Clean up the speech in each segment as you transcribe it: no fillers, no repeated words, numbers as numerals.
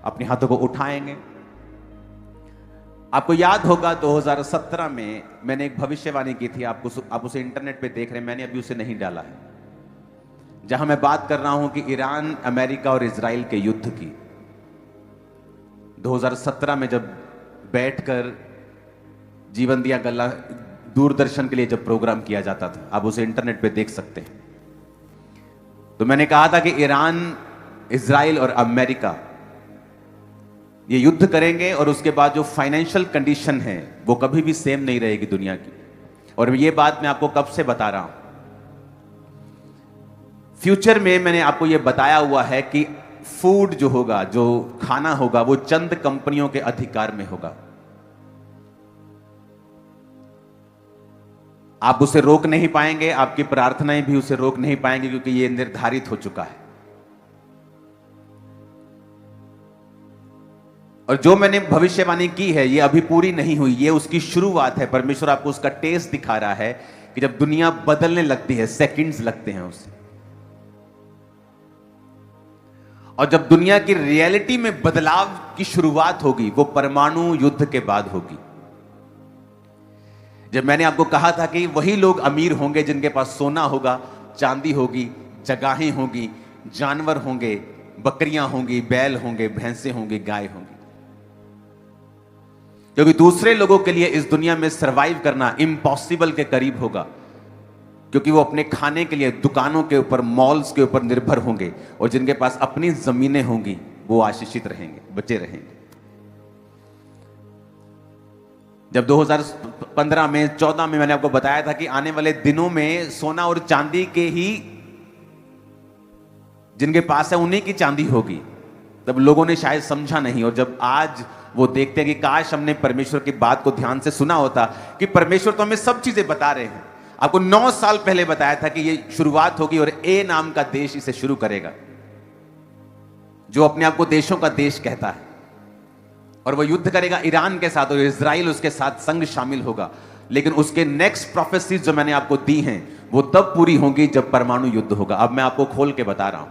अपने हाथों को उठाएंगे। आपको याद होगा 2017 में मैंने एक भविष्यवाणी की थी, आप उसे इंटरनेट पे देख रहे हैं, मैंने अभी उसे नहीं डाला है, जहां मैं बात कर रहा हूं कि ईरान, अमेरिका और इजराइल के युद्ध की। 2017 में जब बैठकर जीवन दिया गल्ला दूरदर्शन के लिए जब प्रोग्राम किया जाता था, आप उसे इंटरनेट पे देख सकते हैं, तो मैंने कहा था कि ईरान, इजराइल और अमेरिका ये युद्ध करेंगे और उसके बाद जो फाइनेंशियल कंडीशन है वो कभी भी सेम नहीं रहेगी दुनिया की। और ये बात मैं आपको कब से बता रहा हूं, फ्यूचर में मैंने आपको ये बताया हुआ है कि फूड जो होगा, जो खाना होगा, वो चंद कंपनियों के अधिकार में होगा। आप उसे रोक नहीं पाएंगे, आपकी प्रार्थनाएं भी उसे रोक नहीं पाएंगे, क्योंकि यह निर्धारित हो चुका है। और जो मैंने भविष्यवाणी की है ये अभी पूरी नहीं हुई, ये उसकी शुरुआत है। परमेश्वर आपको उसका टेस्ट दिखा रहा है कि जब दुनिया बदलने लगती है, सेकंड्स लगते हैं उसे, और जब दुनिया की रियलिटी में बदलाव की शुरुआत होगी वो परमाणु युद्ध के बाद होगी। जब मैंने आपको कहा था कि वही लोग अमीर होंगे जिनके पास सोना होगा, चांदी होगी, जगहें होंगी, जानवर होंगे, बकरियां होंगी, बैल होंगे, भैंसे होंगी, गाय होंगी, क्योंकि दूसरे लोगों के लिए इस दुनिया में सरवाइव करना इम्पॉसिबल के करीब होगा, क्योंकि वो अपने खाने के लिए दुकानों के ऊपर, मॉल्स के ऊपर निर्भर होंगे, और जिनके पास अपनी जमीनें होंगी वो आशीषित रहेंगे, बचे रहेंगे। जब 2015 में 14 में मैंने आपको बताया था कि आने वाले दिनों में सोना और चांदी के ही जिनके पास है उन्हीं की चांदी होगी, तब लोगों ने शायद समझा नहीं। और जब आज वो देखते हैं कि काश हमने परमेश्वर की बात को ध्यान से सुना होता, कि परमेश्वर तो हमें सब चीजें बता रहे हैं। आपको 9 साल पहले बताया था कि ये शुरुआत होगी और ए नाम का देश इसे शुरू करेगा, जो अपने आप को देशों का देश कहता है, और वो युद्ध करेगा ईरान के साथ, और इजराइल उसके साथ संग शामिल होगा। लेकिन उसके नेक्स्ट प्रोफेसीज जो मैंने आपको दी हैं वो तब पूरी होंगी जब परमाणु युद्ध होगा। अब मैं आपको खोल के बता रहा हूं,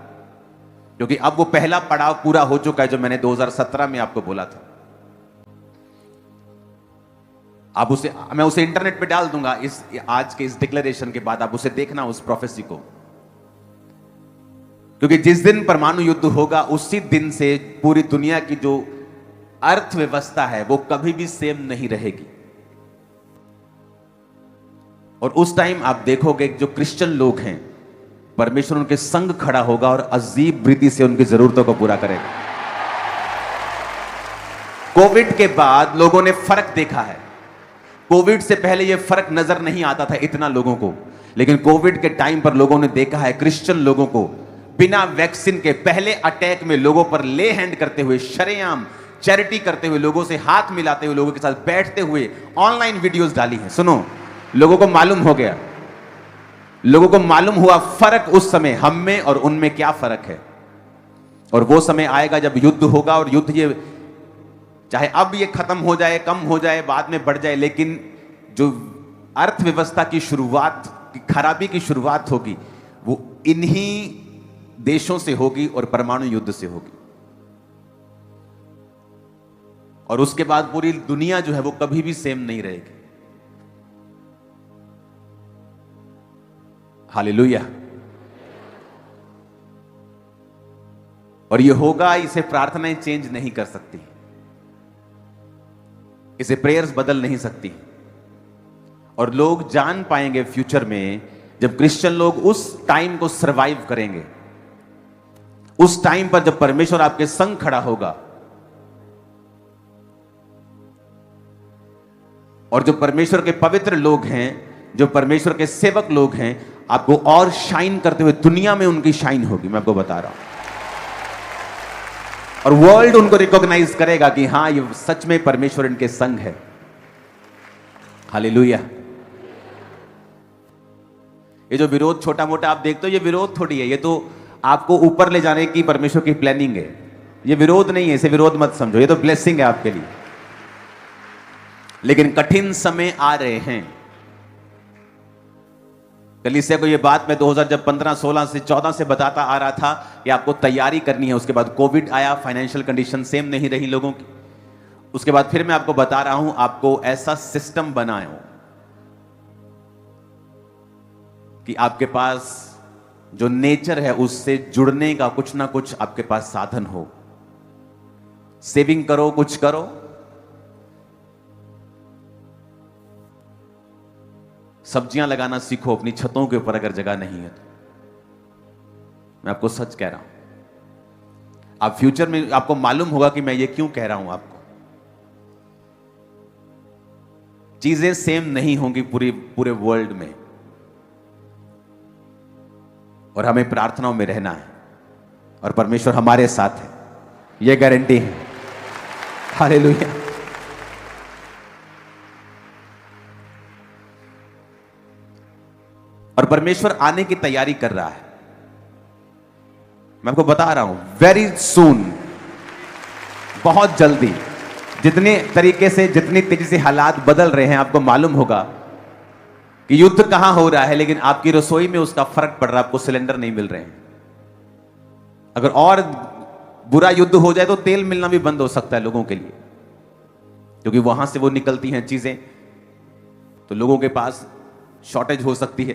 क्योंकि अब वो पहला पड़ाव पूरा हो चुका है जो मैंने 2017 में आपको बोला था। आप उसे, मैं उसे इंटरनेट पे डाल दूंगा इस आज के इस डिक्लेरेशन के बाद, आप उसे देखना उस प्रोफेसी को, क्योंकि जिस दिन परमाणु युद्ध होगा उसी दिन से पूरी दुनिया की जो अर्थव्यवस्था है वो कभी भी सेम नहीं रहेगी। और उस टाइम आप देखोगे जो क्रिश्चियन लोग हैं, परमेश्वर उनके संग खड़ा होगा और अजीब रीति से उनकी जरूरतों को पूरा करेगा। कोविड के बाद लोगों ने फर्क देखा है। कोविड से पहले यह फर्क नजर नहीं आता था इतना लोगों को, लेकिन कोविड के टाइम पर लोगों ने देखा है क्रिश्चियन लोगों को बिना वैक्सीन के पहले अटैक में लोगों पर ले हैंड करते हुए, शरेआम चैरिटी करते हुए, लोगों से हाथ मिलाते हुए, लोगों के साथ बैठते हुए ऑनलाइन वीडियोस डाली हैं। सुनो, लोगों को मालूम हो गया, लोगों को मालूम हुआ फर्क उस समय हम में और उनमें क्या फर्क है। और वो समय आएगा जब युद्ध होगा, और युद्ध ये चाहे अब ये खत्म हो जाए, कम हो जाए, बाद में बढ़ जाए, लेकिन जो अर्थव्यवस्था की शुरुआत, की खराबी की शुरुआत होगी वो इन्हीं देशों से होगी और परमाणु युद्ध से होगी। और उसके बाद पूरी दुनिया जो है वो कभी भी सेम नहीं रहेगी। हालेलुया। और ये होगा, इसे प्रार्थनाएं चेंज नहीं कर सकती, इसे प्रेयर्स बदल नहीं सकती। और लोग जान पाएंगे फ्यूचर में, जब क्रिश्चियन लोग उस टाइम को सरवाइव करेंगे, उस टाइम पर जब परमेश्वर आपके संग खड़ा होगा, और जो परमेश्वर के पवित्र लोग हैं, जो परमेश्वर के सेवक लोग हैं, आपको और शाइन करते हुए दुनिया में उनकी शाइन होगी, मैं आपको बता रहा हूं। और वर्ल्ड उनको रिकॉग्नाइज करेगा कि हां, ये सच में परमेश्वर इनके संग है। हालेलुया। ये जो विरोध छोटा मोटा आप देखते हो, ये विरोध थोड़ी है, ये तो आपको ऊपर ले जाने की परमेश्वर की प्लानिंग है। ये विरोध नहीं है, इसे विरोध मत समझो, ये तो ब्लेसिंग है आपके लिए। लेकिन कठिन समय आ रहे हैं, कलीसिया को ये बात मैं 2015, 16 से 14 से बताता आ रहा था कि आपको तैयारी करनी है। उसके बाद कोविड आया, फाइनेंशियल कंडीशन सेम नहीं रही लोगों की। उसके बाद फिर मैं आपको बता रहा हूं, आपको ऐसा सिस्टम बनाए हो कि आपके पास जो नेचर है उससे जुड़ने का कुछ ना कुछ आपके पास साधन हो। सेविंग करो, कुछ करो, सब्जियां लगाना सीखो अपनी छतों के ऊपर अगर जगह नहीं है तो। मैं आपको सच कह रहा हूं, आप फ्यूचर में आपको मालूम होगा कि मैं ये क्यों कह रहा हूं आपको। चीजें सेम नहीं होंगी पूरे वर्ल्ड में, और हमें प्रार्थनाओं में रहना है और परमेश्वर हमारे साथ है, यह गारंटी है। हालेलुया। और परमेश्वर आने की तैयारी कर रहा है। मैं आपको बता रहा हूं, वेरी सून, बहुत जल्दी, जितने तरीके से, जितनी तेजी से हालात बदल रहे हैं, आपको मालूम होगा कि युद्ध कहां हो रहा है, लेकिन आपकी रसोई में उसका फर्क पड़ रहा है। आपको सिलेंडर नहीं मिल रहे हैं। अगर और बुरा युद्ध हो जाए तो तेल मिलना भी बंद हो सकता है लोगों के लिए, क्योंकि वहां से वो निकलती हैं चीजें, तो लोगों के पास शॉर्टेज हो सकती है।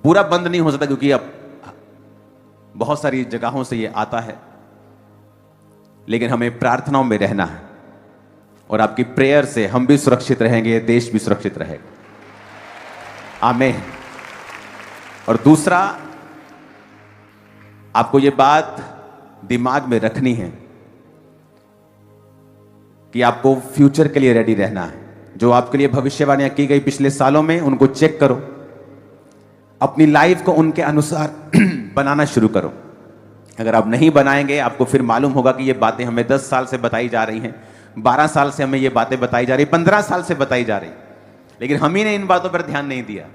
पूरा बंद नहीं हो सकता, क्योंकि अब बहुत सारी जगहों से ये आता है। लेकिन हमें प्रार्थनाओं में रहना है, और आपकी प्रेयर से हम भी सुरक्षित रहेंगे, देश भी सुरक्षित रहेगा। आमीन। और दूसरा, आपको ये बात दिमाग में रखनी है कि आपको फ्यूचर के लिए रेडी रहना है। जो आपके लिए भविष्यवाणियां की गई पिछले सालों में, उनको चेक करो, अपनी लाइफ को उनके अनुसार बनाना शुरू करो। अगर आप नहीं बनाएंगे, आपको फिर मालूम होगा कि ये बातें हमें 10 साल से बताई जा रही हैं, 12 साल से हमें ये बातें बताई जा रही, 15 साल से बताई जा रही, लेकिन हम ही ने इन बातों पर ध्यान नहीं दिया।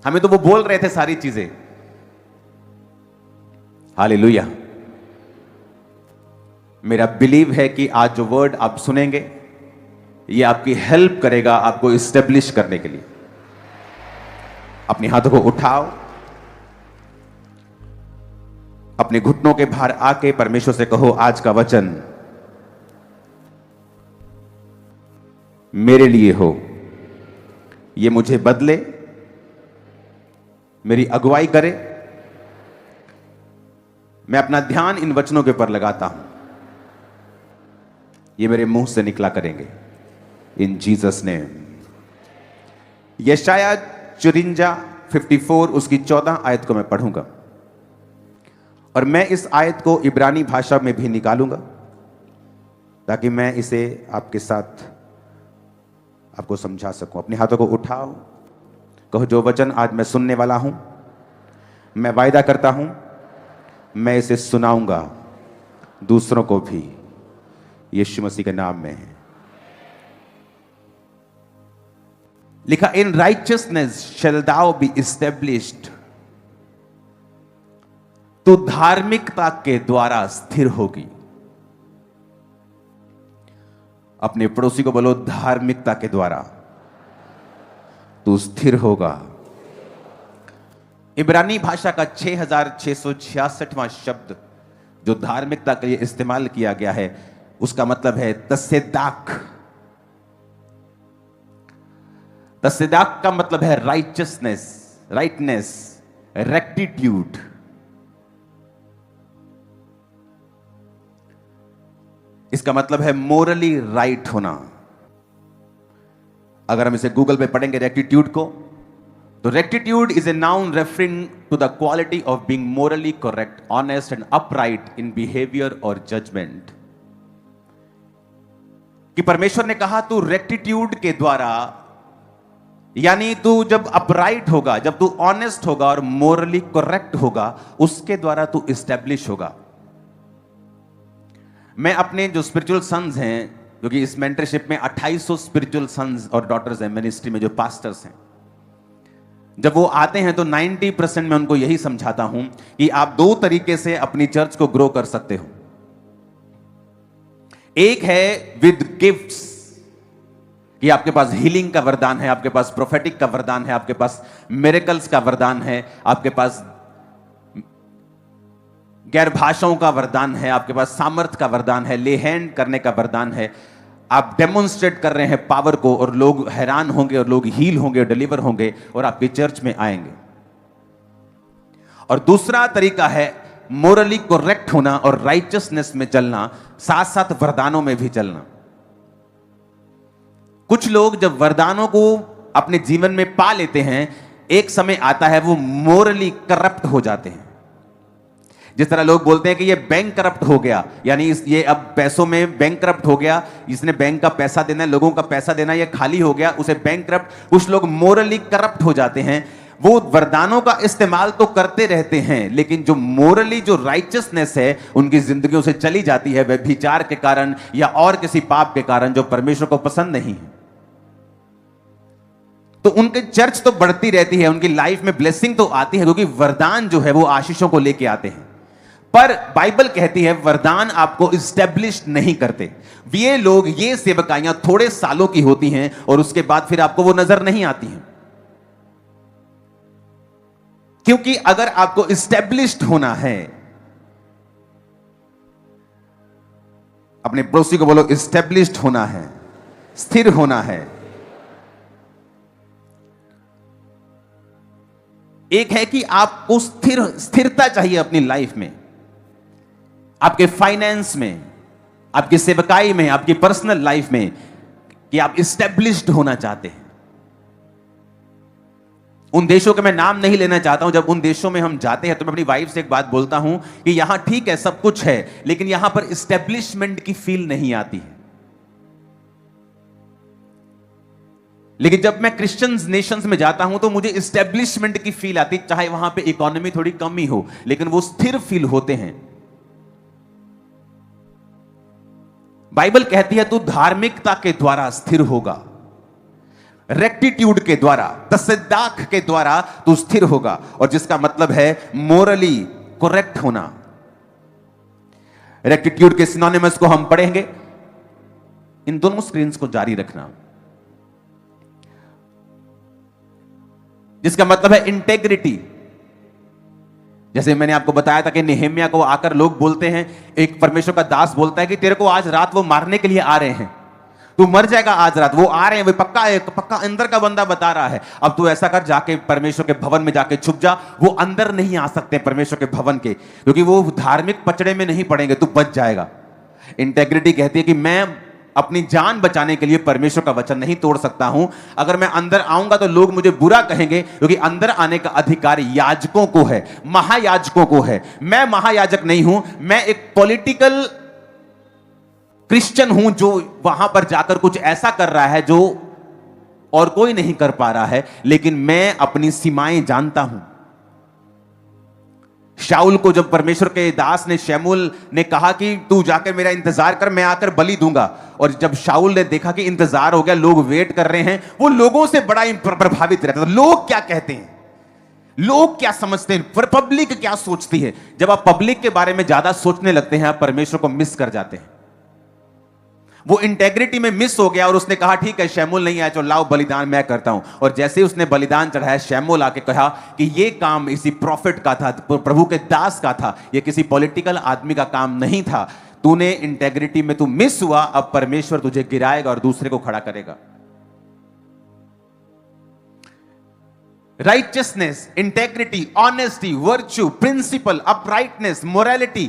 हमें तो वो बोल रहे थे सारी चीजें। हालेलुया। मेरा बिलीव है कि आज जो वर्ड आप सुनेंगे, ये आपकी हेल्प करेगा आपको इस्टेब्लिश करने के लिए। अपने हाथों को उठाओ, अपने घुटनों के भार आके परमेश्वर से कहो, आज का वचन मेरे लिए हो, ये मुझे बदले, मेरी अगुवाई करे। मैं अपना ध्यान इन वचनों के ऊपर लगाता हूं, ये मेरे मुंह से निकला करेंगे, इन जीसस नेम। यशाया 54 उसकी 14 आयत को मैं पढ़ूंगा, और मैं इस आयत को इब्रानी भाषा में भी निकालूंगा, ताकि मैं इसे आपके साथ आपको समझा सकूं। अपने हाथों को उठाओ, कहो, जो वचन आज मैं सुनने वाला हूं, मैं वायदा करता हूं, मैं इसे सुनाऊंगा दूसरों को भी, यीशु मसीह के नाम में। लिखा, in righteousness shall thou be established, तू धार्मिकता के द्वारा स्थिर होगी। अपने पड़ोसी को बोलो, धार्मिकता के द्वारा तू स्थिर होगा। इब्रानी भाषा का 6666वां शब्द जो धार्मिकता के लिए इस्तेमाल किया गया है, उसका मतलब है तसेदाक। तसेदाक का मतलब है राइचियसनेस, राइटनेस, रेक्टिट्यूड। इसका मतलब है मोरली राइट होना। अगर हम इसे गूगल पे पढ़ेंगे रेक्टिट्यूड को, तो rectitude is a noun referring to the quality of being morally correct, honest and upright in behaviour और जजमेंट। कि परमेश्वर ने कहा, तू रेक्टिट्यूड के द्वारा, यानी तू जब अपराइट होगा, जब तू ऑनेस्ट होगा और मोरली करेक्ट होगा, उसके द्वारा तू इस्टेब्लिश होगा। मैं अपने जो स्पिरिचुअल सन्स हैं, क्योंकि इस मेंटरशिप में 2800 स्पिरिचुअल सन्स और डॉटर्स हैं मिनिस्ट्री में, जो पास्टर्स हैं, जब वो आते हैं तो 90% में उनको यही समझाता हूं कि आप 2 तरीके से अपनी चर्च को ग्रो कर सकते हो। एक है विद गिफ्ट्स, कि आपके पास हीलिंग का वरदान है, आपके पास प्रोफेटिक का वरदान है, आपके पास मिरेकल्स का वरदान है, आपके पास गैर भाषाओं का वरदान है, आपके पास सामर्थ का वरदान है, ले हैंड करने का वरदान है। आप डेमोन्स्ट्रेट कर रहे हैं पावर को, और लोग हैरान होंगे, और लोग हील होंगे और डिलीवर होंगे और आपकी चर्च में आएंगे। और दूसरा तरीका है मोरली करेक्ट होना और राइचियसनेस में चलना, साथ साथ वरदानों में भी चलना। कुछ लोग जब वरदानों को अपने जीवन में पा लेते हैं, एक समय आता है वो मोरली करप्ट हो जाते हैं। जिस तरह लोग बोलते हैं कि ये बैंक करप्ट हो गया, यानी ये अब पैसों में बैंक करप्ट हो गया, इसने बैंक का पैसा देना है, लोगों का पैसा देना, ये खाली हो गया, उसे बैंक करप्ट। कुछ लोग मोरली करप्ट हो जाते हैं। वो वरदानों का इस्तेमाल तो करते रहते हैं, लेकिन जो मोरली जो राइचियसनेस है उनकी जिंदगियों से चली जाती है, व्यभिचार के कारण या और किसी पाप के कारण जो परमेश्वर को पसंद नहीं है। तो उनके चर्च तो बढ़ती रहती है, उनकी लाइफ में ब्लेसिंग तो आती है, क्योंकि वरदान जो है वो आशीषों को लेके आते हैं। पर बाइबल कहती है वरदान आपको इस्टेब्लिश नहीं करते। ये लोग, ये सेवकाइयां थोड़े सालों की होती हैं और उसके बाद फिर आपको वो नजर नहीं आती हैं। क्योंकि अगर आपको इस्टेब्लिश्ड होना है, अपने पड़ोसी को बोलो इस्टेब्लिश्ड होना है, स्थिर होना है। एक है कि आपको स्थिरता चाहिए अपनी लाइफ में, आपके फाइनेंस में, आपकी सेवकाई में, आपकी पर्सनल लाइफ में, कि आप इस्टेब्लिश्ड होना चाहते हैं। उन देशों के मैं नाम नहीं लेना चाहता हूं, जब उन देशों में हम जाते हैं तो मैं अपनी वाइफ से एक बात बोलता हूं कि यहां ठीक है सब कुछ है, लेकिन यहां पर इस्टेब्लिशमेंट की फील नहीं आती है। लेकिन जब मैं क्रिश्चियन नेशंस में जाता हूं तो मुझे इस्टेब्लिशमेंट की फील आती, चाहे वहां पे इकोनॉमी थोड़ी कम ही हो, लेकिन वो स्थिर फील होते हैं। बाइबल कहती है तू धार्मिकता के द्वारा स्थिर होगा, रेक्टिट्यूड के द्वारा, तसद्दाक के द्वारा तू स्थिर होगा, और जिसका मतलब है मोरली करेक्ट होना। रेक्टिट्यूड के सिनोनिमस को हम पढ़ेंगे। इन दोनों स्क्रीन्स को जारी रखना। जिसका मतलब है इंटेग्रिटी। जैसे मैंने आपको बताया था कि नेहेमिया को आकर लोग बोलते हैं, एक परमेश्वर का दास बोलता है कि तेरे को आज रात वो मारने के लिए आ रहे हैं, तू मर जाएगा आज रात, वो आ रहे हैं, वो पक्का अंदर का बंदा बता रहा है। अब तू ऐसा कर, जाके परमेश्वर के भवन में जाके छुप जा। वो अंदर नहीं आ सकते परमेश्वर के भवन के, क्योंकि वो धार्मिक पचड़े में नहीं पड़ेंगे, तू बच जाएगा। इंटेग्रिटी कहती है कि मैं अपनी जान बचाने के लिए परमेश्वर का वचन नहीं तोड़ सकता हूं। अगर मैं अंदर आऊंगा तो लोग मुझे बुरा कहेंगे, क्योंकि अंदर आने का अधिकार याजकों को है, महायाजकों को है। मैं महायाजक नहीं हूं, मैं एक पॉलिटिकल क्रिश्चियन हूं जो वहां पर जाकर कुछ ऐसा कर रहा है जो और कोई नहीं कर पा रहा है, लेकिन मैं अपनी सीमाएं जानता हूं। शाऊल को जब परमेश्वर के दास ने, शमूएल ने कहा कि तू जाकर मेरा इंतजार कर, मैं आकर बलि दूंगा, और जब शाऊल ने देखा कि इंतजार हो गया, लोग वेट कर रहे हैं, वो लोगों से बड़ा प्रभावित रहता था। लोग क्या कहते हैं, लोग क्या समझते हैं, पब्लिक क्या सोचती है। जब आप पब्लिक के बारे में ज्यादा सोचने लगते हैं, आप परमेश्वर को मिस कर जाते हैं। वो इंटेग्रिटी में मिस हो गया और उसने कहा ठीक है शमूएल नहीं आया, चलो लाओ बलिदान मैं करता हूं। और जैसे ही उसने बलिदान चढ़ाया, शमूएल आके कहा कि ये काम इसी प्रॉफिट का था, प्रभु के दास का था, ये किसी पॉलिटिकल आदमी का काम नहीं था। तूने इंटेग्रिटी में तू मिस हुआ, अब परमेश्वर तुझे गिराएगा और दूसरे को खड़ा करेगा। Righteousness, integrity, honesty, virtue, principle, uprightness, morality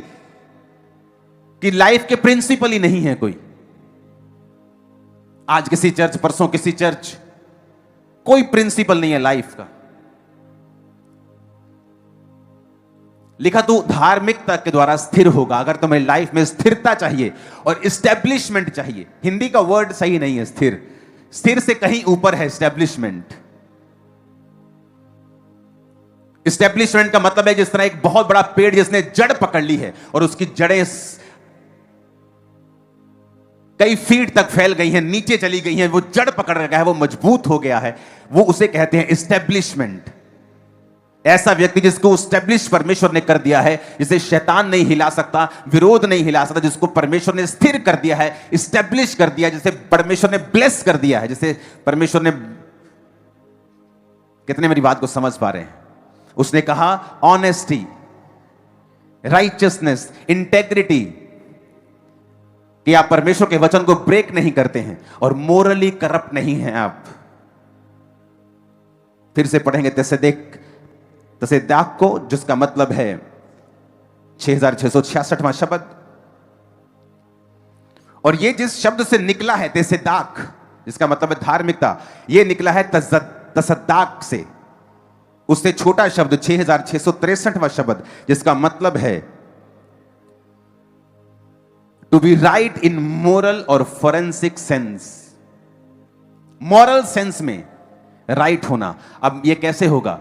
की लाइफ के प्रिंसिपल ही नहीं है कोई। आज किसी चर्च, परसों किसी चर्च, कोई प्रिंसिपल नहीं है लाइफ का। लिखा तू धार्मिकता के द्वारा स्थिर होगा। अगर तुम्हें लाइफ में स्थिरता चाहिए और इस्टेब्लिशमेंट चाहिए, हिंदी का वर्ड सही नहीं है स्थिर, स्थिर से कहीं ऊपर है इस्टेब्लिशमेंट। इस्टेब्लिशमेंट का मतलब है जिस तरह एक बहुत बड़ा पेड़ जिसने जड़ पकड़ ली है और उसकी जड़ें कई फीट तक फैल गई हैं, नीचे चली गई हैं, वो जड़ पकड़ रखा है, वो मजबूत हो गया है, वो उसे कहते हैं इस्टेब्लिशमेंट। ऐसा व्यक्ति जिसको स्टैब्लिश परमेश्वर ने कर दिया है, जिसे शैतान नहीं हिला सकता, विरोध नहीं हिला सकता, जिसको परमेश्वर ने स्थिर कर दिया है, स्टैब्लिश कर दिया, जिसे परमेश्वर ने ब्लेस कर दिया है, जिसे परमेश्वर ने, कितने मेरी बात को समझ पा रहे हैं? उसने कहा ऑनेस्टी, राइचियसनेस, इंटेग्रिटी, कि आप परमेश्वर के वचन को ब्रेक नहीं करते हैं और मोरली करप्ट नहीं हैं आप। फिर से पढ़ेंगे तसेदाक को, जिसका मतलब है 6666वां शब्द। और ये जिस शब्द से निकला है तसेदाक, जिसका मतलब है धार्मिकता, ये निकला है तसद्दाक से, उससे छोटा शब्द 6663वां शब्द, जिसका मतलब है to be right in moral और फोरेंसिक सेंस। मॉरल सेंस में राइट होना। अब यह कैसे होगा?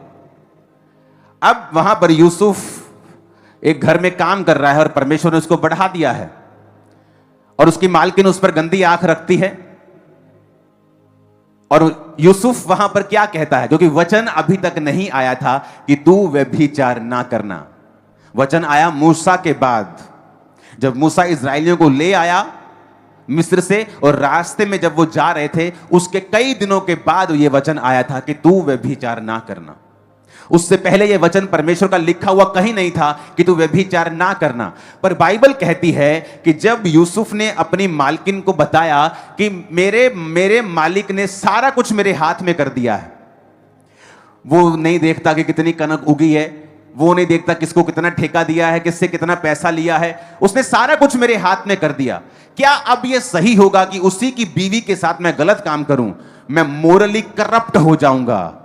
अब वहां पर यूसुफ एक घर में काम कर रहा है और परमेश्वर ने उसको बढ़ा दिया है, और उसकी मालकिन उस पर गंदी आंख रखती है। और यूसुफ वहां पर क्या कहता है? क्योंकि वचन अभी तक नहीं आया था कि तू व्यभिचार ना करना। वचन आया मूसा के बाद, जब मूसा इस्राएलियों को ले आया मिस्र से, और रास्ते में जब वो जा रहे थे उसके कई दिनों के बाद यह वचन आया था कि तू व्यभिचार ना करना। उससे पहले यह वचन परमेश्वर का लिखा हुआ कहीं नहीं था कि तू व्यभिचार ना करना। पर बाइबल कहती है कि जब यूसुफ ने अपनी मालकिन को बताया कि मेरे मालिक ने सारा कुछ मेरे हाथ में कर दिया है, वो नहीं देखता कि कितनी कनक उगी है, वो नहीं देखता किसको कितना ठेका दिया है, किससे कितना पैसा लिया है, उसने सारा कुछ मेरे हाथ में कर दिया। क्या अब यह सही होगा कि उसी की बीवी के साथ मैं गलत काम करूं? मैं मोरली करप्ट हो जाऊंगा।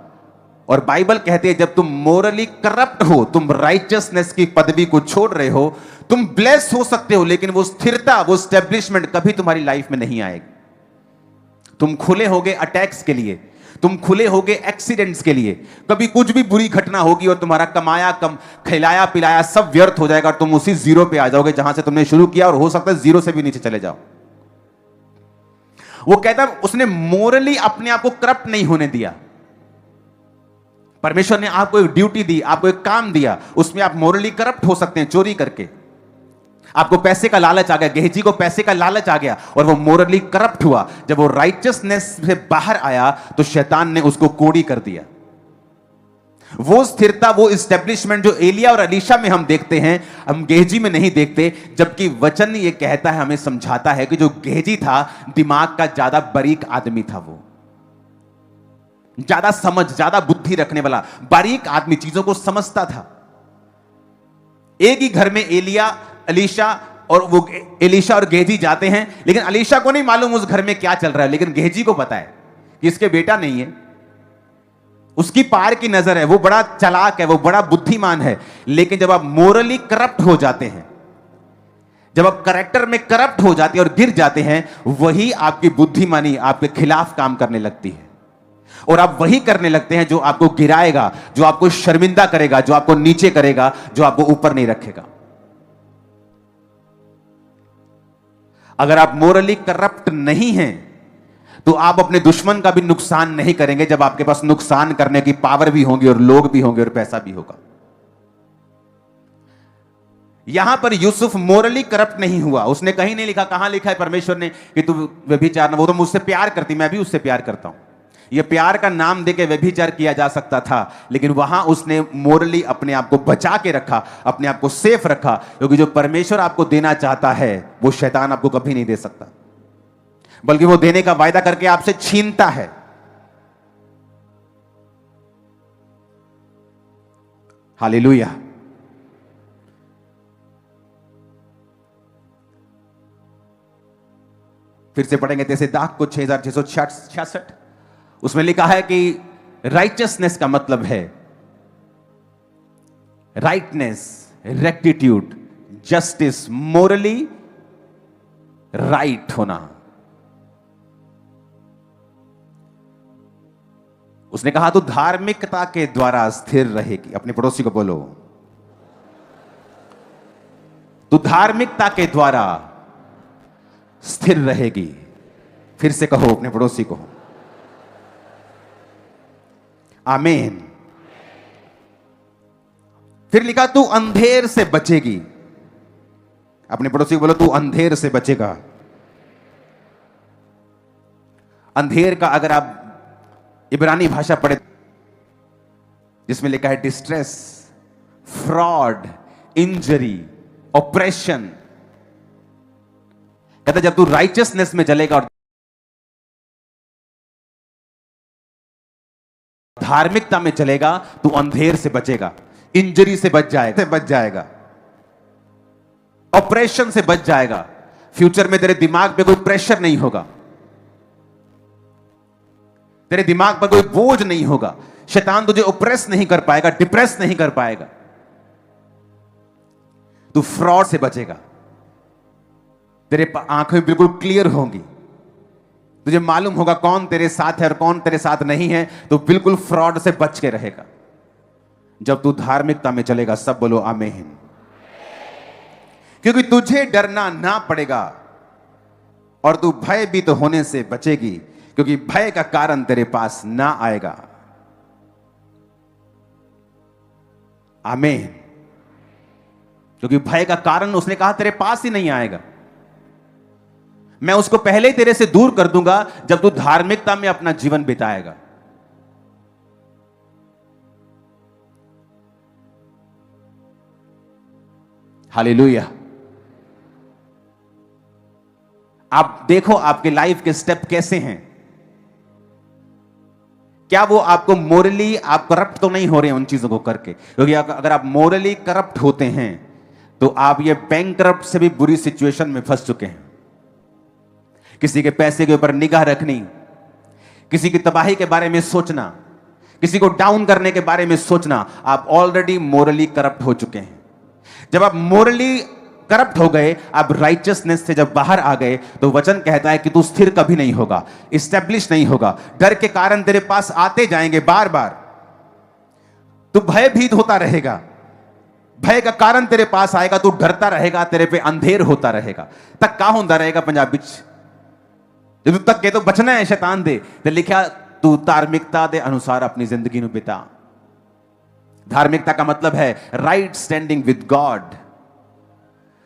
और बाइबल कहती है जब तुम मोरली करप्ट हो, तुम राइचियसनेस की पदवी को छोड़ रहे हो, तुम ब्लेस हो सकते हो, लेकिन वो स्थिरता, वो स्टैब्लिशमेंट कभी तुम्हारी लाइफ में नहीं आएगी। तुम खुले होगे अटैक्स के लिए, तुम खुले होगे एक्सीडेंट्स के लिए। कभी कुछ भी बुरी घटना होगी और तुम्हारा कमाया खिलाया पिलाया सब व्यर्थ हो जाएगा, और तुम उसी जीरो पे आ जाओगे जहां से तुमने शुरू किया, और हो सकता है जीरो से भी नीचे चले जाओ। वो कहता है उसने मोरली अपने आप को करप्ट नहीं होने दिया। परमेश्वर ने आपको एक ड्यूटी दी, आपको एक काम दिया, उसमें आप मोरली करप्ट हो सकते हैं चोरी करके। आपको पैसे का लालच आ गया, गेहजी को पैसे का लालच आ गया और वो मोरली करप्ट हुआ। जब वो राइचियसनेस से बाहर आया तो शैतान ने उसको कोड़ी कर दिया। वो स्थिरता, वो एस्टेब्लिशमेंट जो एलिया और अलीशा में हम देखते हैं, हम गेहजी में नहीं देखते। जबकि वचन ये कहता है, हमें समझाता है कि जो गेहजी था दिमाग का ज्यादा बारीक आदमी था, वो ज्यादा समझ, ज्यादा बुद्धि रखने वाला बारीक आदमी, चीजों को समझता था। एक ही घर में अलीशा और गेहजी जाते हैं, लेकिन अलीशा को नहीं मालूम उस घर में क्या चल रहा है, लेकिन गेहजी को पता है कि इसके बेटा नहीं है। उसकी पार की नजर है, वो बड़ा चालाक है, वो बड़ा बुद्धिमान है। लेकिन जब आप मोरली करप्ट हो जाते हैं, जब आप कैरेक्टर में करप्ट हो जाते हैं और गिर जाते हैं, वही आपकी बुद्धिमानी आपके खिलाफ काम करने लगती है, और आप वही करने लगते हैं जो आपको गिराएगा, जो आपको शर्मिंदा करेगा, जो आपको नीचे करेगा, जो आपको ऊपर नहीं रखेगा। अगर आप मोरली करप्ट नहीं हैं तो आप अपने दुश्मन का भी नुकसान नहीं करेंगे, जब आपके पास नुकसान करने की पावर भी होगी और लोग भी होंगे और पैसा भी होगा। यहां पर यूसुफ मोरली करप्ट नहीं हुआ। उसने कहीं नहीं लिखा, कहां लिखा है परमेश्वर ने कि तू व्यभिचार न, वो तो मुझसे प्यार करती, मैं भी उससे प्यार करता हूं। यह प्यार का नाम देके व्यभिचार किया जा सकता था, लेकिन वहां उसने मोरली अपने आप को बचा के रखा, अपने आप को सेफ रखा, क्योंकि जो परमेश्वर आपको देना चाहता है वो शैतान आपको कभी नहीं दे सकता, बल्कि वो देने का वायदा करके आपसे छीनता है। हालेलुया। फिर से पढ़ेंगे तसेदाक को 6666। उसमें लिखा है कि राइचियसनेस का मतलब है rightness, rectitude, justice, Morli right होना। उसने कहा तो धार्मिकता के द्वारा स्थिर रहेगी। अपने पड़ोसी को बोलो, तो धार्मिकता के द्वारा स्थिर रहेगी। फिर से कहो अपने पड़ोसी को, आमीन। फिर लिखा तू अंधेर से बचेगी। अपने पड़ोसी को बोलो तू अंधेर से बचेगा। अंधेर का अगर आप इब्रानी भाषा पढ़े जिसमें लिखा है डिस्ट्रेस, फ्रॉड, इंजरी, ऑपरेशन। कहता जब तू राइचियसनेस में चलेगा और धार्मिकता में चलेगा तू अंधेर से बचेगा, इंजरी से बच जाएगा, ऑपरेशन से बच जाएगा। फ्यूचर में तेरे दिमाग पे कोई प्रेशर नहीं होगा, तेरे दिमाग पर कोई बोझ नहीं होगा, शैतान तुझे ऑप्रेस नहीं कर पाएगा, डिप्रेस नहीं कर पाएगा। तू फ्रॉड से बचेगा, तेरे आंखें बिल्कुल क्लियर होंगी, तुझे मालूम होगा कौन तेरे साथ है और कौन तेरे साथ नहीं है, तो बिल्कुल फ्रॉड से बच के रहेगा। जब तू धार्मिकता में चलेगा, सब बोलो आमीन। क्योंकि तुझे डरना ना पड़ेगा और तू भयभीत होने से बचेगी, क्योंकि भय का कारण तेरे पास ना आएगा। आमीन। क्योंकि भय का कारण उसने कहा तेरे पास ही नहीं आएगा। मैं उसको पहले ही तेरे से दूर कर दूंगा जब तू धार्मिकता में अपना जीवन बिताएगा। हालेलुया। आप देखो आपके लाइफ के स्टेप कैसे हैं। क्या वो आपको मोरली आप करप्ट तो नहीं हो रहे हैं उन चीजों को करके? क्योंकि अगर आप मोरली करप्ट होते हैं तो आप ये बैंक करप्ट से भी बुरी सिचुएशन में फंस चुके हैं। किसी के पैसे के ऊपर निगाह रखनी, किसी की तबाही के बारे में सोचना, किसी को डाउन करने के बारे में सोचना, आप ऑलरेडी मोरली करप्ट हो चुके हैं। जब आप मोरली करप्ट हो गए, आप राइचियसनेस से जब बाहर आ गए, तो वचन कहता है कि तू स्थिर कभी नहीं होगा, इस्टेब्लिश नहीं होगा। डर के कारण तेरे पास आते जाएंगे बार बार, तू भयभीत होता रहेगा, भय का कारण तेरे पास आएगा, तू डरता रहेगा, तेरे पे अंधेर होता रहेगा। तक का होता रहेगा पंजाबी जो तक के तो बचना है शैतान दे ते लिखा तू धार्मिकता दे अनुसार अपनी जिंदगी में बिता। धार्मिकता का मतलब है राइट स्टैंडिंग विद गॉड,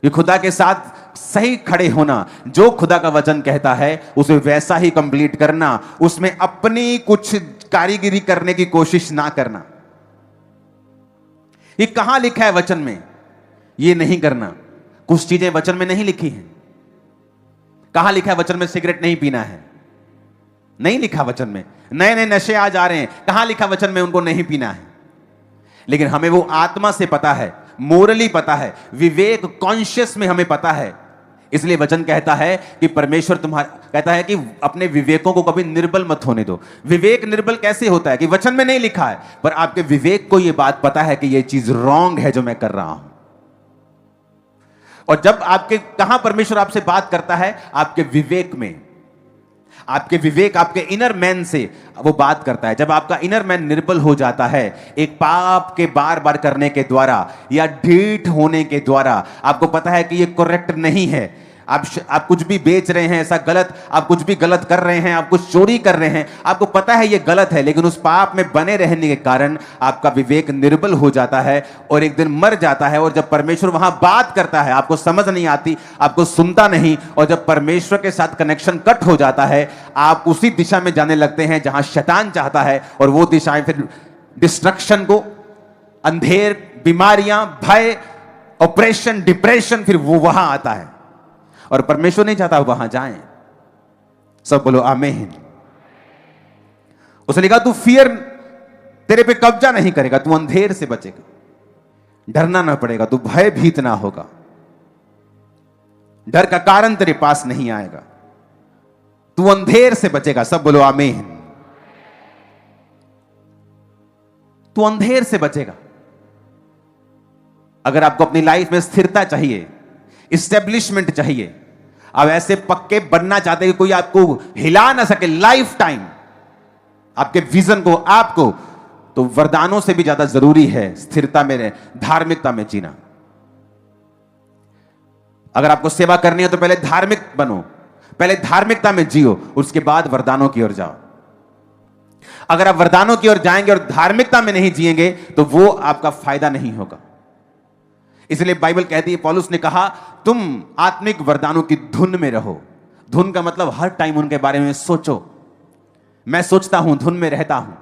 ये खुदा के साथ सही खड़े होना। जो खुदा का वचन कहता है उसे वैसा ही कंप्लीट करना, उसमें अपनी कुछ कारीगिरी करने की कोशिश ना करना। ये कहां लिखा है वचन में? ये नहीं करना। कुछ चीजें वचन में नहीं लिखी हैं। कहां लिखा है वचन में सिगरेट नहीं पीना है? नहीं लिखा वचन में। नए नए नशे आ जा रहे हैं, कहां लिखा वचन में उनको नहीं पीना है? लेकिन हमें वो आत्मा से पता है, मोरली पता है, विवेक कॉन्शियस में हमें पता है। इसलिए वचन कहता है कि परमेश्वर तुम्हारा कहता है कि अपने विवेकों को कभी निर्बल मत होने दो। विवेक निर्बल कैसे होता है? कि वचन में नहीं लिखा है पर आपके विवेक को यह बात पता है कि यह चीज रॉन्ग है जो मैं कर रहा हूं। और जब आपके कहां परमेश्वर आपसे बात करता है? आपके विवेक में। आपके विवेक, आपके इनर मैन से वो बात करता है। जब आपका इनर मैन निर्बल हो जाता है एक पाप के बार बार करने के द्वारा या ढीठ होने के द्वारा, आपको पता है कि ये करेक्ट नहीं है, आप कुछ भी बेच रहे हैं ऐसा गलत, आप कुछ भी गलत कर रहे हैं, आप कुछ चोरी कर रहे हैं, आपको पता है ये गलत है, लेकिन उस पाप में बने रहने के कारण आपका विवेक निर्बल हो जाता है और एक दिन मर जाता है। और जब परमेश्वर वहां बात करता है आपको समझ नहीं आती, आपको सुनता नहीं, और जब परमेश्वर के साथ कनेक्शन कट हो जाता है आप उसी दिशा में जाने लगते हैं जहां शैतान चाहता है, और वो दिशाएं फिर डिस्ट्रक्शन को, अंधेर, बीमारियां, भय, ऑपरेशन, डिप्रेशन, फिर वो वहां आता है। और परमेश्वर नहीं चाहता वहां जाएं। सब बोलो आमीन। उसने लिखा तू फियर तेरे पे कब्जा नहीं करेगा, तू अंधेर से बचेगा, डरना ना पड़ेगा, तू भयभीत ना होगा, डर का कारण तेरे पास नहीं आएगा, तू अंधेर से बचेगा। सब बोलो आमीन। तू अंधेर से बचेगा। अगर आपको अपनी लाइफ में स्थिरता चाहिए, इस्टेब्लिशमेंट चाहिए, आप ऐसे पक्के बनना चाहते हैं कि कोई आपको हिला ना सके लाइफ टाइम, आपके विजन को, आपको, तो वरदानों से भी ज्यादा जरूरी है स्थिरता में, धार्मिकता में जीना। अगर आपको सेवा करनी है तो पहले धार्मिक बनो, पहले धार्मिकता में जियो, उसके बाद वरदानों की ओर जाओ। अगर आप वरदानों की ओर जाएंगे और धार्मिकता में नहीं जिएंगे तो वो आपका फायदा नहीं होगा। इसलिए बाइबल कहती है, पौलुस ने कहा तुम आत्मिक वरदानों की धुन में रहो। धुन का मतलब हर टाइम उनके बारे में सोचो। मैं सोचता हूं, धुन में रहता हूं,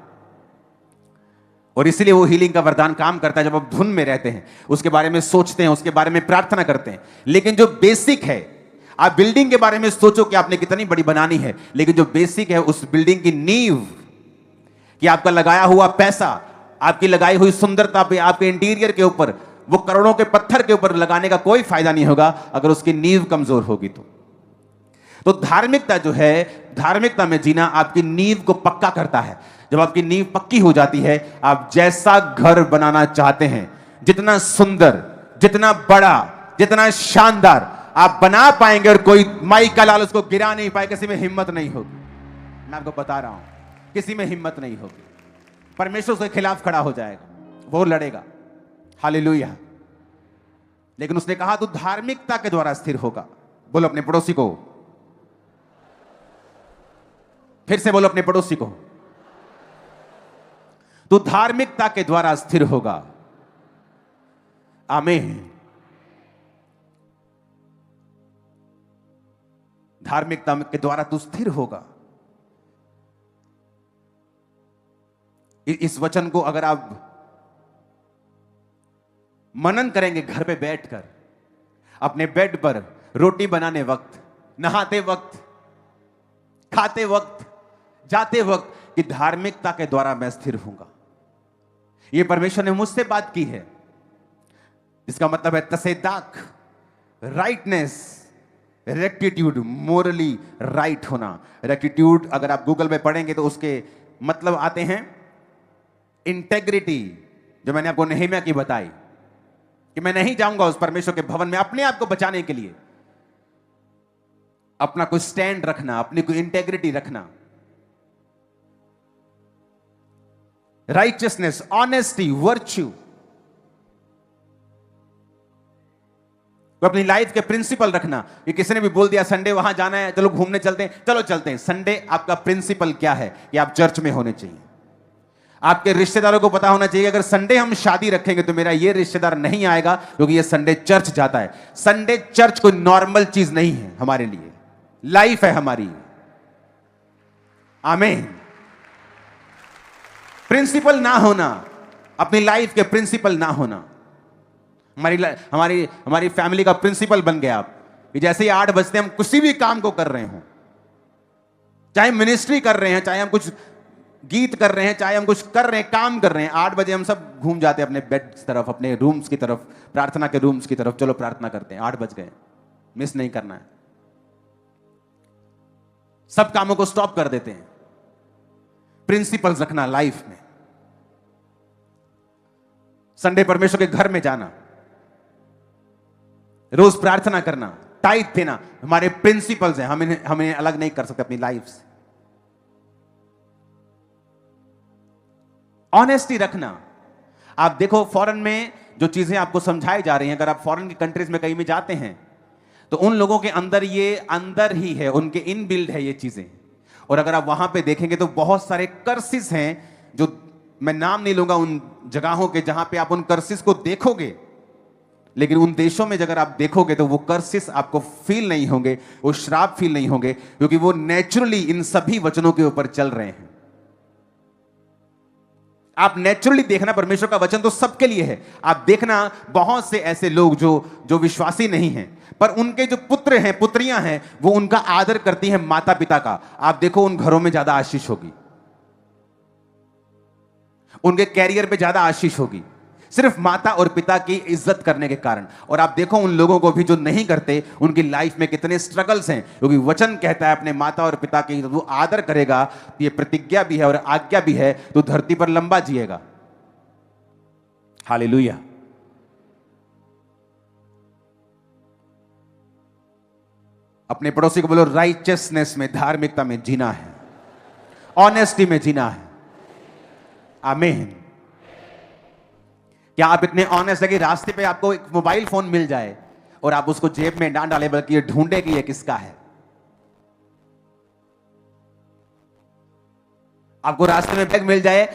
और इसलिए वो हीलिंग का वरदान काम करता है। जब आप धुन में रहते हैं, उसके बारे में सोचते हैं, उसके बारे में प्रार्थना करते हैं। लेकिन जो बेसिक है, आप बिल्डिंग के बारे में सोचो कि आपने कितनी बड़ी बनानी है, लेकिन जो बेसिक है उस बिल्डिंग की नींव, कि आपका लगाया हुआ पैसा, आपकी लगाई हुई सुंदरता पे, आपके इंटीरियर के ऊपर, वो करोड़ों के पत्थर के ऊपर लगाने का कोई फायदा नहीं होगा अगर उसकी नींव कमजोर होगी। तो धार्मिकता जो है, धार्मिकता में जीना आपकी नींव को पक्का करता है। जब आपकी नींव पक्की हो जाती है, आप जैसा घर बनाना चाहते हैं, जितना सुंदर, जितना बड़ा, जितना शानदार आप बना पाएंगे, और कोई माई का लाल उसको गिरा नहीं पाए। किसी में हिम्मत नहीं होगी, मैं आपको बता रहा हूं, किसी में हिम्मत नहीं होगी। परमेश्वर उसके खिलाफ खड़ा हो जाएगा, वो लड़ेगा। हालेलुया। लेकिन उसने कहा तू धार्मिकता के द्वारा स्थिर होगा। बोलो अपने पड़ोसी को, फिर से बोलो अपने पड़ोसी को, तू धार्मिकता के द्वारा स्थिर होगा। आमीन। धार्मिकता के द्वारा तू स्थिर होगा। इस वचन को अगर आप मनन करेंगे घर पे बैठकर, अपने बेड पर, रोटी बनाने वक्त, नहाते वक्त, खाते वक्त, जाते वक्त, कि धार्मिकता के द्वारा मैं स्थिर होऊंगा। यह परमेश्वर ने मुझसे बात की है। इसका मतलब है तसेदाक, राइटनेस, रेक्टिट्यूड, मोरली राइट होना। रेक्टिट्यूड अगर आप गूगल में पढ़ेंगे तो उसके मतलब आते हैं इंटेग्रिटी, जो मैंने आपको नेहमिया की बताई, कि मैं नहीं जाऊंगा उस परमेश्वर के भवन में अपने आप को बचाने के लिए। अपना कोई स्टैंड रखना, अपनी कोई इंटेग्रिटी रखना। राइचियसनेस, ऑनेस्टी, वर्च्यू, अपनी लाइफ के प्रिंसिपल रखना। कि किसी ने भी बोल दिया संडे वहां जाना है, चलो घूमने चलते हैं, चलो चलते हैं। संडे आपका प्रिंसिपल क्या है कि आप चर्च में होने चाहिए। आपके रिश्तेदारों को पता होना चाहिए अगर संडे हम शादी रखेंगे तो मेरा ये रिश्तेदार नहीं आएगा क्योंकि ये संडे चर्च जाता है। संडे चर्च कोई नॉर्मल चीज नहीं है हमारे लिए, लाइफ है हमारी। आमीन। प्रिंसिपल ना होना, अपनी लाइफ के प्रिंसिपल ना होना। हमारी फैमिली का प्रिंसिपल बन गया आप कि जैसे ही 8 बजते हम किसी भी काम को कर रहे हो, चाहे मिनिस्ट्री कर रहे हैं, चाहे हम कुछ गीत कर रहे हैं, चाहे हम कुछ कर रहे हैं, काम कर रहे हैं, 8 बजे हम सब घूम जाते हैं अपने बेड की तरफ, अपने रूम्स की तरफ, प्रार्थना के रूम्स की तरफ। चलो प्रार्थना करते हैं, 8 बज गए, मिस नहीं करना है। सब कामों को स्टॉप कर देते हैं। प्रिंसिपल्स रखना लाइफ में। संडे परमेश्वर के घर में जाना, रोज प्रार्थना करना, टाइट देना, हमारे प्रिंसिपल्स हैं। हमें अलग नहीं कर सकते अपनी लाइफ से। ऑनेस्टी रखना। आप देखो फॉरेन में जो चीजें आपको समझाई जा रही हैं, अगर आप फॉरेन की कंट्रीज में कहीं भी जाते हैं तो उन लोगों के अंदर ये अंदर ही है, उनके इनबिल्ड है ये चीजें। और अगर आप वहां पे देखेंगे तो बहुत सारे कर्सिस हैं, जो मैं नाम नहीं लूंगा उन जगहों के, जहां पे आप उन कर्सिस को देखोगे, लेकिन उन देशों में अगर आप देखोगे तो वो कर्सिस आपको फील नहीं होंगे, वो श्राप फील नहीं होंगे, क्योंकि वो नेचुरली इन सभी वचनों के ऊपर चल रहे हैं। आप नेचुरली देखना, परमेश्वर का वचन तो सबके लिए है। आप देखना बहुत से ऐसे लोग जो विश्वासी नहीं हैं, पर उनके जो पुत्र हैं, पुत्रियां हैं, वो उनका आदर करती हैं माता पिता का। आप देखो उन घरों में ज्यादा आशीष होगी, उनके कैरियर पे ज्यादा आशीष होगी, सिर्फ माता और पिता की इज्जत करने के कारण। और आप देखो उन लोगों को भी जो नहीं करते, उनकी लाइफ में कितने स्ट्रगल्स हैं, क्योंकि वचन कहता है अपने माता और पिता की वो आदर करेगा, ये प्रतिज्ञा भी है और आज्ञा भी है, तो धरती पर लंबा जिएगा। हालेलुया। अपने पड़ोसी को बोलो राइचियसनेस में, धार्मिकता में जीना है, ऑनेस्टी में जीना है। आमीन। क्या आप इतने ऑनेस्ट है कि रास्ते पे आपको एक मोबाइल फोन मिल जाए और आप उसको जेब में ना डालें, बल्कि ये ढूंढे कि ये किसका है? आपको रास्ते में बैग मिल जाए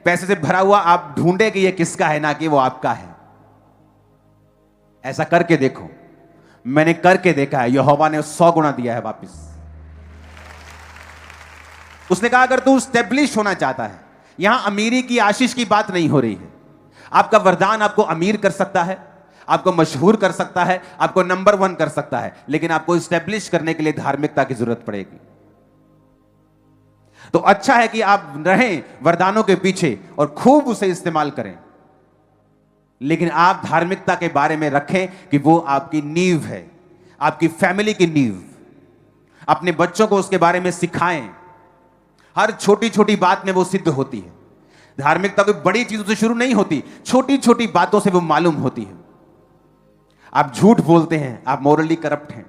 पैसे से भरा हुआ, आप ढूंढे कि ये किसका है, ना कि वो आपका है। ऐसा करके देखो, मैंने करके देखा है, यहोवा ने 100 गुना दिया है वापस। उसने कहा अगर तू स्टेब्लिश होना चाहता है, यहां अमीरी की आशीष की बात नहीं हो रही है। आपका वरदान आपको अमीर कर सकता है, आपको मशहूर कर सकता है, आपको नंबर 1 कर सकता है, लेकिन आपको स्टेब्लिश करने के लिए धार्मिकता की जरूरत पड़ेगी। तो अच्छा है कि आप रहें वरदानों के पीछे और खूब उसे इस्तेमाल करें, लेकिन आप धार्मिकता के बारे में रखें कि वो आपकी नींव है, आपकी फैमिली की नींव। अपने बच्चों को उसके बारे में सिखाएं। हर छोटी छोटी बात में वो सिद्ध होती है। धार्मिकता कोई बड़ी चीजों से शुरू नहीं होती, छोटी छोटी बातों से वो मालूम होती है। आप झूठ बोलते हैं, आप मोरली करप्ट हैं,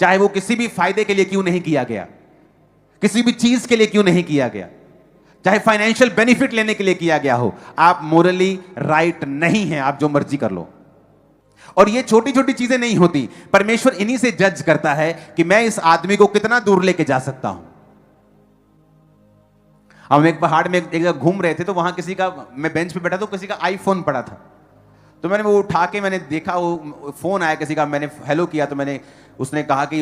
चाहे वो किसी भी फायदे के लिए क्यों नहीं किया गया, किसी भी चीज के लिए क्यों नहीं किया गया, चाहे फाइनेंशियल बेनिफिट लेने के लिए किया गया हो, आप मोरली राइट नहीं हैं। आप जो मर्जी कर लो। और ये छोटी छोटी चीजें नहीं होती, परमेश्वर इन्हीं से जज करता है कि मैं इस आदमी को कितना दूर लेके जा सकता हूं। हम एक पहाड़ में एक जगह घूम रहे थे, तो वहां किसी का, मैं बेंच पे बैठा तो किसी का आईफोन पड़ा था, तो मैंने वो उठा के मैंने देखा, वो फोन आया किसी का, मैंने हेलो किया, तो मैंने, उसने कहा कि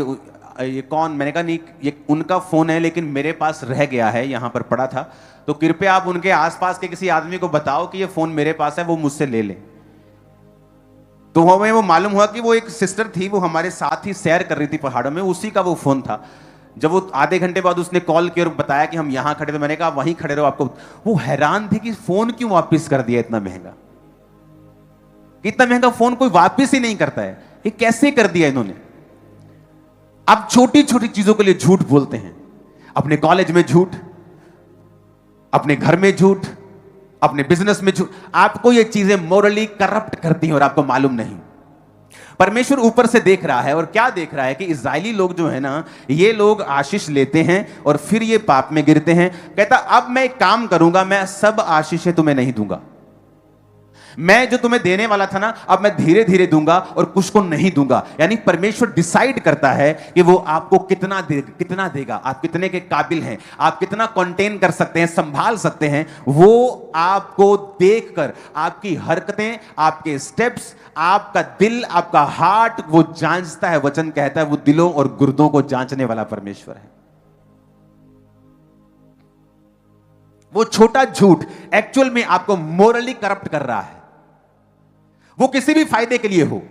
ये कौन, मैंने कहा नहीं ये उनका फोन है, लेकिन मेरे पास रह गया है, यहां पर पड़ा था, तो कृपया आप उनके आसपास के किसी आदमी को बताओ कि ये फोन मेरे पास है, वो मुझसे ले ले। तो हमें वो मालूम हुआ कि वो एक सिस्टर थी, वो हमारे साथ ही सैर कर रही थी पहाड़ों में, उसी का वो फोन था। जब वो आधे घंटे बाद उसने कॉल किया और बताया कि हम यहां खड़े, तो मैंने कहा वहीं खड़े रहो, आपको। वो हैरान थे कि फोन क्यों वापस कर दिया इतना महंगा, इतना महंगा फोन कोई वापस ही नहीं करता है, ये कैसे कर दिया इन्होंने। आप छोटी छोटी चीजों के लिए झूठ बोलते हैं, अपने कॉलेज में झूठ, अपने घर में झूठ, अपने बिजनेस में झूठ। आपको ये चीजें मोरली करप्ट करती हैं और आपको मालूम नहीं। परमेश्वर ऊपर से देख रहा है, और क्या देख रहा है कि इस्राएली लोग जो है ना, ये लोग आशीष लेते हैं और फिर ये पाप में गिरते हैं। कहता अब मैं एक काम करूंगा, मैं सब आशीषें तुम्हें नहीं दूंगा, मैं जो तुम्हें देने वाला था ना, अब मैं धीरे धीरे दूंगा और कुछ को नहीं दूंगा। यानी परमेश्वर डिसाइड करता है कि वो आपको कितना देगा, आप कितने के काबिल हैं, आप कितना कंटेन कर सकते हैं, संभाल सकते हैं। वो आपको देखकर आपकी हरकतें, आपके स्टेप्स, आपका दिल, आपका हार्ट वो जांचता है। वचन कहता है वो दिलों और गुर्दों को जांचने वाला परमेश्वर है। वो छोटा झूठ एक्चुअल में आपको मोरली करप्ट कर रहा है। वो किसी भी फायदे के लिए हो,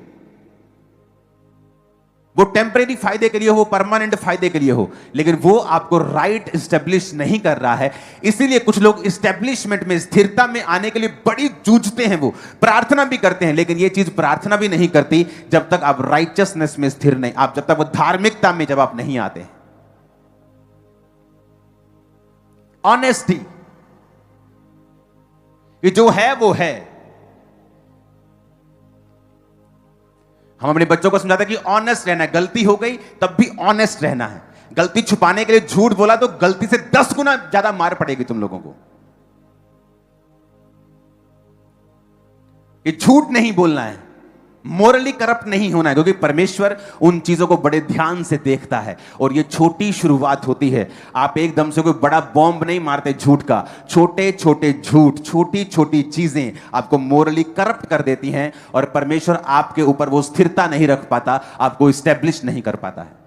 वो टेम्परेरी फायदे के लिए हो, परमानेंट फायदे के लिए हो, लेकिन वो आपको राइट एस्टेब्लिश नहीं कर रहा है। इसीलिए कुछ लोग एस्टेब्लिशमेंट में, स्थिरता में आने के लिए बड़ी जूझते हैं, वो प्रार्थना भी करते हैं, लेकिन ये चीज प्रार्थना भी नहीं करती जब तक आप राइचसनेस में स्थिर नहीं, आप जब तक वो धार्मिकता में जब आप नहीं आते। ऑनेस्टी, ये जो है वो है। हम अपने बच्चों को समझाते हैं कि ऑनेस्ट रहना है, गलती हो गई तब भी ऑनेस्ट रहना है। गलती छुपाने के लिए झूठ बोला तो गलती से 10 गुना ज्यादा मार पड़ेगी तुम लोगों को। ये झूठ नहीं बोलना है, मोरली करप्ट नहीं होना है, क्योंकि परमेश्वर उन चीजों को बड़े ध्यान से देखता है। और ये छोटी शुरुआत होती है, आप एकदम से कोई बड़ा बॉम्ब नहीं मारते झूठ का। छोटे छोटे झूठ, छोटी छोटी चीजें आपको मोरली करप्ट कर देती हैं, और परमेश्वर आपके ऊपर वो स्थिरता नहीं रख पाता, आपको स्टैब्लिश नहीं कर पाता है।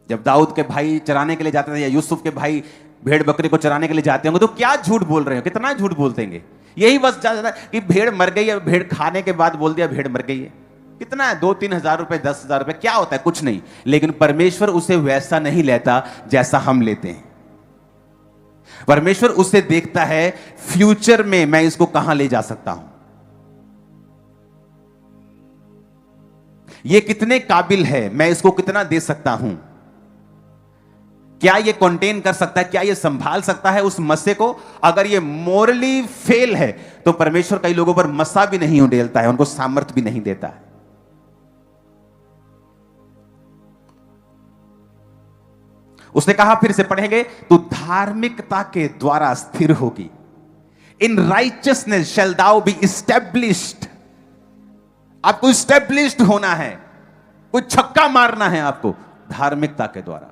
जब दाऊद के भाई चराने के लिए जाते थे, या यूसुफ के भाई भेड़ बकरी को चराने के लिए जाते होंगे, तो क्या झूठ बोल रहे हो, कितना झूठ बोलते हैं। यही बस ज्यादा कि भेड़ मर गई है, भेड़ खाने के बाद बोल दिया भेड़ मर गई है। कितना है, 2-3 हजार रुपए, 10,000 रुपए, क्या होता है, कुछ नहीं। लेकिन परमेश्वर उसे वैसा नहीं लेता जैसा हम लेते हैं। परमेश्वर उसे देखता है फ्यूचर में मैं इसको कहां ले जा सकता हूं, ये कितने काबिल है, मैं इसको कितना दे सकता हूं, क्या ये कंटेन कर सकता है, क्या ये संभाल सकता है उस मस्से को। अगर ये मोरली फेल है तो परमेश्वर कई लोगों पर मस्सा भी नहीं उड़ेलता है, उनको सामर्थ्य भी नहीं देता है। उसने कहा, फिर से पढ़ेंगे, तो धार्मिकता के द्वारा स्थिर होगी। In righteousness shall thou be established. आपको एस्टैब्लिश्ड होना है, कोई छक्का मारना है आपको धार्मिकता के द्वारा।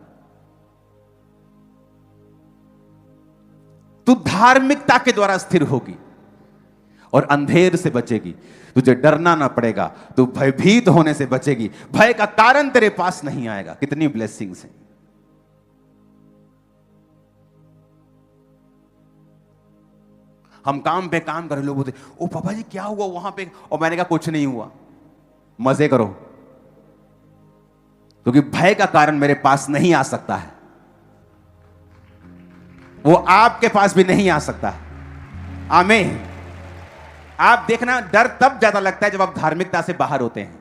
तू धार्मिकता के द्वारा स्थिर होगी और अंधेर से बचेगी। तुझे डरना ना पड़ेगा, तू भयभीत होने से बचेगी, भय का कारण तेरे पास नहीं आएगा। कितनी ब्लेसिंग्स हैं। हम काम पे काम कर रहे, लोग बोलते ओ पापा जी क्या हुआ वहां पे, और मैंने कहा कुछ नहीं हुआ, मजे करो, क्योंकि भय का कारण मेरे पास नहीं आ सकता है, वो आपके पास भी नहीं आ सकता। आमीन। आप देखना, डर तब ज्यादा लगता है जब आप धार्मिकता से बाहर होते हैं,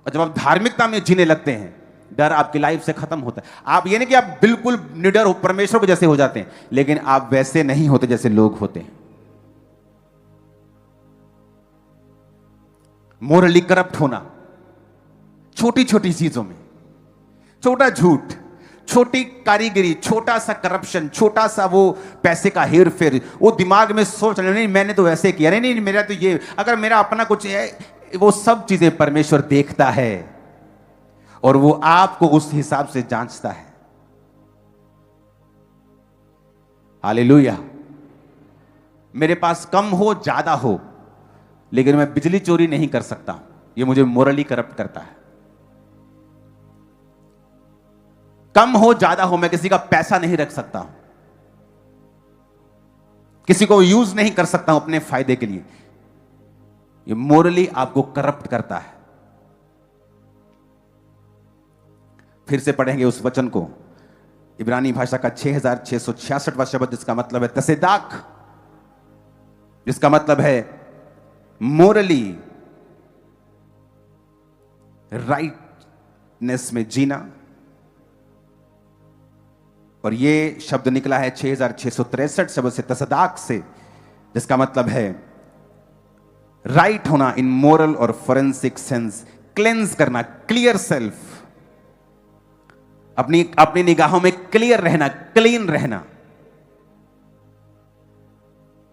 और जब आप धार्मिकता में जीने लगते हैं डर आपकी लाइफ से खत्म होता है। आप ये नहीं कि आप बिल्कुल निडर हो, परमेश्वर के जैसे हो जाते हैं, लेकिन आप वैसे नहीं होते जैसे लोग होते हैं। मोरली करप्ट होना, छोटी छोटी चीजों में, छोटा झूठ, छोटी कारीगरी, छोटा सा करप्शन, छोटा सा वो पैसे का हेर फेर, वो दिमाग में सोच रहे नहीं मैंने तो ऐसे किया, नहीं मेरा तो ये, अगर मेरा अपना कुछ है, वो सब चीजें परमेश्वर देखता है और वो आपको उस हिसाब से जांचता है। हालेलुया। मेरे पास कम हो ज्यादा हो, लेकिन मैं बिजली चोरी नहीं कर सकता हूं, ये मुझे मोरली करप्ट करता है। कम हो ज्यादा हो, मैं किसी का पैसा नहीं रख सकता हूं, किसी को यूज नहीं कर सकता हूं अपने फायदे के लिए। ये मोरली आपको करप्ट करता है। फिर से पढ़ेंगे उस वचन को, इब्रानी भाषा का 6666वां शब्द, जिसका मतलब है तसेदाक, जिसका मतलब है मोरली राइटनेस में जीना। और ये शब्द निकला है 6663 शब्द से, तसदाक से, जिसका मतलब है राइट होना इन मोरल और फोरेंसिक सेंस, क्लेंस करना, क्लियर सेल्फ, अपनी निगाहों में क्लियर रहना, क्लीन रहना।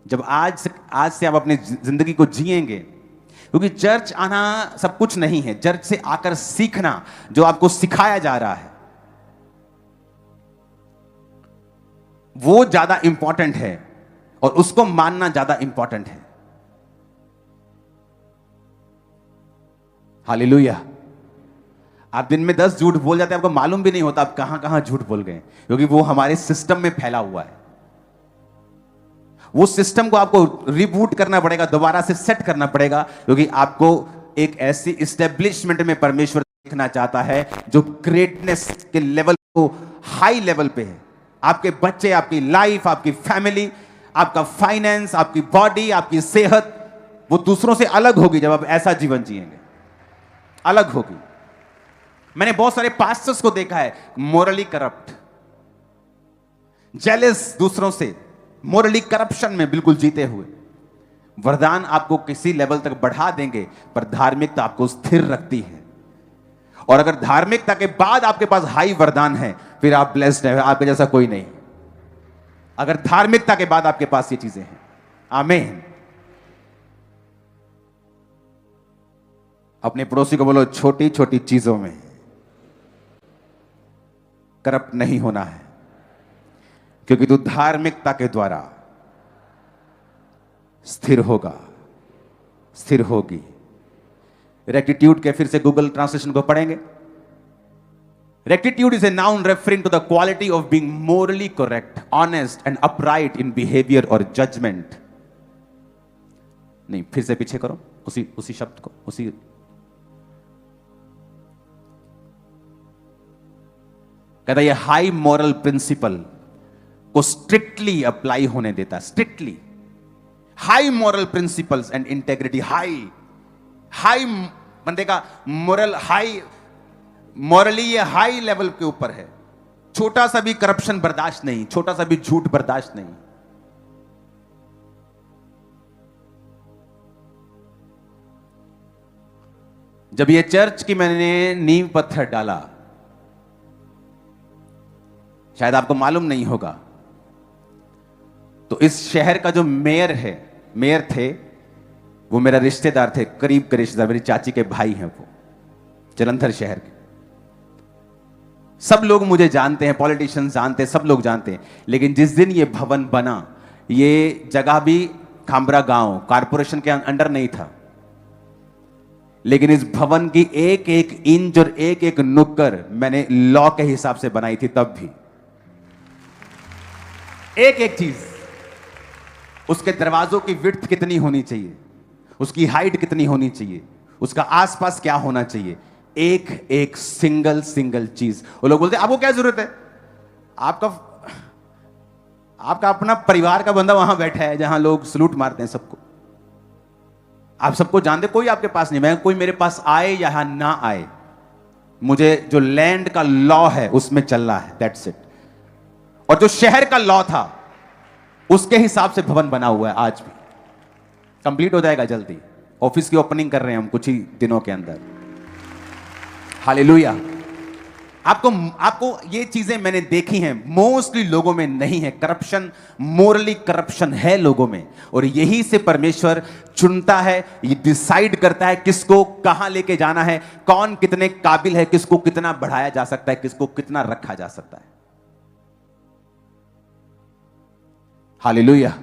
जब आज से आप अपनी जिंदगी को जिएंगे, क्योंकि चर्च आना सब कुछ नहीं है, चर्च से आकर सीखना जो आपको सिखाया जा रहा है वो ज्यादा इंपॉर्टेंट है, और उसको मानना ज्यादा इंपॉर्टेंट है। हालेलुया। आप दिन में 10 झूठ बोल जाते हैं, आपको मालूम भी नहीं होता आप कहां कहां झूठ बोल गए, क्योंकि वो हमारे सिस्टम में फैला हुआ है। वो सिस्टम को आपको रिबूट करना पड़ेगा, दोबारा से सेट करना पड़ेगा, क्योंकि आपको एक ऐसी एस्टेब्लिशमेंट में परमेश्वर देखना चाहता है जो ग्रेटनेस के लेवल को हाई लेवल पे है। आपके बच्चे, आपकी लाइफ, आपकी फैमिली, आपका फाइनेंस, आपकी बॉडी, आपकी सेहत, वो दूसरों से अलग होगी जब आप ऐसा जीवन जिएंगे, अलग होगी। मैंने बहुत सारे पास्टर्स को देखा है मोरली करप्ट, जेलस दूसरों से, मोरली करप्शन में बिल्कुल जीते हुए। वरदान आपको किसी लेवल तक बढ़ा देंगे, पर धार्मिकता आपको स्थिर रखती है। और अगर धार्मिकता के बाद आपके पास हाई वरदान है, फिर आप ब्लेस्ड हैं, आपके जैसा कोई नहीं। अगर धार्मिकता के बाद आपके पास ये चीजें हैं। आमीन। अपने पड़ोसी को बोलो, छोटी छोटी चीजों में करप्ट नहीं होना है, क्योंकि तू धार्मिकता के द्वारा स्थिर होगा, स्थिर होगी। रेक्टिट्यूड के फिर से गूगल ट्रांसलेशन को पढ़ेंगे। Rectitude is a noun referring to the quality of being morally correct, honest and upright in behaviour और जजमेंट। नहीं, फिर से पीछे करो उसी शब्द को, उसी कहता है ये हाई मॉरल प्रिंसिपल को स्ट्रिक्टली अप्लाई होने देता है। Strictly high moral principles and integrity, high बंदे का मोरल हाई, मॉरली ये हाई लेवल के ऊपर है। छोटा सा भी करप्शन बर्दाश्त नहीं, छोटा सा भी झूठ बर्दाश्त नहीं। जब ये चर्च की मैंने नींव पत्थर डाला, शायद आपको मालूम नहीं होगा, तो इस शहर का जो मेयर थे, वो मेरा रिश्तेदार थे, करीब के रिश्तेदार, मेरी चाची के भाई हैं वो, जलंधर शहर के। सब लोग मुझे जानते हैं, पॉलिटिशियंस जानते हैं, सब लोग जानते हैं। लेकिन जिस दिन ये भवन बना, ये जगह भी खामरा गांव कारपोरेशन के अंडर नहीं था, लेकिन इस भवन की एक एक इंच और एक एक नुक्कड़ मैंने लॉ के हिसाब से बनाई थी। तब भी एक एक चीज, उसके दरवाजों की विड्थ कितनी होनी चाहिए, उसकी हाइट कितनी होनी चाहिए, उसका आसपास क्या होना चाहिए, एक एक सिंगल सिंगल चीज। वो लोग बोलते हैं आपको क्या जरूरत है, आपका अपना परिवार का बंदा वहां बैठा है जहां लोग सलूट मारते हैं सबको, आप सबको जानते, कोई आपके पास नहीं। मैं कोई मेरे पास आए या ना आए, मुझे जो लैंड का लॉ है उसमें चलना है, दैट्स इट। और जो शहर का लॉ था उसके हिसाब से भवन बना हुआ है, आज भी कंप्लीट हो जाएगा जल्दी। ऑफिस की ओपनिंग कर रहे हैं हम कुछ ही दिनों के अंदर। हालेलुया। आपको ये चीजें मैंने देखी हैं, मोस्टली लोगों में नहीं है करप्शन, मोरली करप्शन है लोगों में, और यही से परमेश्वर चुनता है, ये डिसाइड करता है किसको कहां लेके जाना है, कौन कितने काबिल है, किसको कितना बढ़ाया जा सकता है, किसको कितना रखा जा सकता है। हालेलुया।